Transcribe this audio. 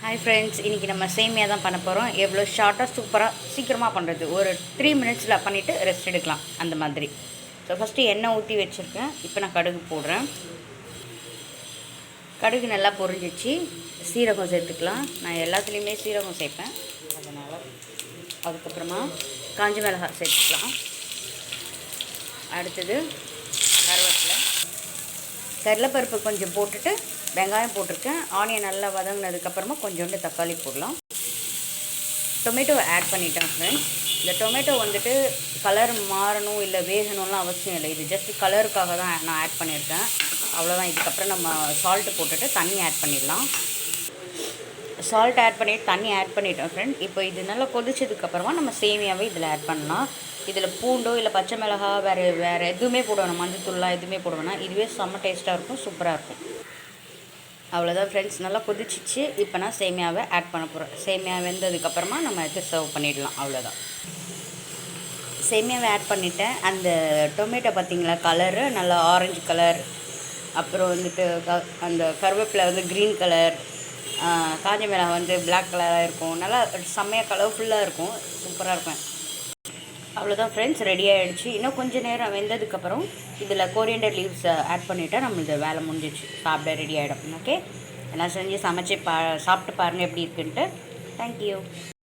Hi friends, இன்றைக்கி நம்ம சேமியா தான் பண்ண போகிறோம். எவ்வளோ ஷார்ட்டாக சூப்பராக சீக்கிரமாக பண்ணுறது, ஒரு 3 மினிட்ஸில் பண்ணிவிட்டு ரெஸ்ட் எடுக்கலாம் அந்த மாதிரி. ஸோ ஃபஸ்ட்டு எண்ணெய் ஊற்றி வச்சுருக்கேன். இப்போ நான் கடுகு போடுறேன். கடுகு நல்லா பொரிஞ்சிச்சு. சீரகம் சேர்த்துக்கலாம். நான் எல்லாத்துலேயுமே சீரகம் சேர்ப்பேன், அதனால். அதுக்கப்புறமா காஞ்ச மிளகாய் சேர்த்துக்கலாம். அடுத்தது கடலைப்பருப்பு கொஞ்சம் போட்டுட்டு வெங்காயம் போட்டிருக்கேன். ஆனியன் நல்லா வதங்கினதுக்கப்புறமா கொஞ்சோண்டு தக்காளி போடலாம். டொமேட்டோ ஆட் பண்ணிட்டேன் ஃப்ரெண்ட்ஸ். இந்த டொமேட்டோ வந்துட்டு கலர் மாறணும் இல்லை வேகணும்லாம் அவசியம் இல்லை. இது ஜஸ்ட் கலருக்காக தான் நான் ஆட் பண்ணியிருக்கேன், அவ்வளோதான். இதுக்கப்புறம் நம்ம சால்ட்டு போட்டுட்டு தண்ணி ஆட் பண்ணிடலாம். சால்ட் ஆட் பண்ணிவிட்டு தண்ணி ஆட் பண்ணிட்டோம் ஃப்ரெண்ட். இப்போ இது நல்லா கொதிச்சதுக்கப்புறமா நம்ம சேமியாவை இதில் ஆட் பண்ணலாம். இதில் பூண்டோ இல்லை பச்சை மிளகா வேறு எதுவுமே போடணும், மஞ்சத்தூள்லாம் எதுவுமே போடுவேன்னா இதுவே செம்ம டேஸ்ட்டாக இருக்கும், சூப்பராக இருக்கும். அவ்வளோதான் ஃப்ரெண்ட்ஸ், நல்லா கொதிச்சிச்சு. இப்போ நான் சேமியாவை ஆட் பண்ண போகிறேன். சேமியா வெந்ததுக்கப்புறமா நம்ம எடுத்து சர்வ் பண்ணிடலாம், அவ்வளோதான். சேமியாவை ஆட் பண்ணிவிட்டேன். அந்த டொமேட்டோ பார்த்திங்களா, கலரு நல்லா ஆரஞ்சு கலர், அப்புறம் வந்துட்டு அந்த கருவேப்பிலை வந்து க்ரீன் கலர், காஞ்ச மிளகாய் வந்து பிளாக் கலராக இருக்கும். நல்லா செம்மையாக கலர்ஃபுல்லாக இருக்கும், சூப்பராக இருக்கும். அவ்வளோதான் ஃப்ரெண்ட்ஸ், ரெடி ஆகிடுச்சு. இன்னும் கொஞ்சம் நேரம் வெந்ததுக்கப்புறம் இதில் கோரியண்டர் லீவ்ஸ் ஆட் பண்ணிவிட்டால் நம்மளுக்கு வேலை முடிஞ்சிச்சு, சாப்பிட ரெடி ஆகிடும். ஓகே, எல்லாம் செஞ்சு சமைச்சு சாப்பிட்டு பாருங்கள் எப்படி இருக்குன்ட்டு. தேங்க்யூ.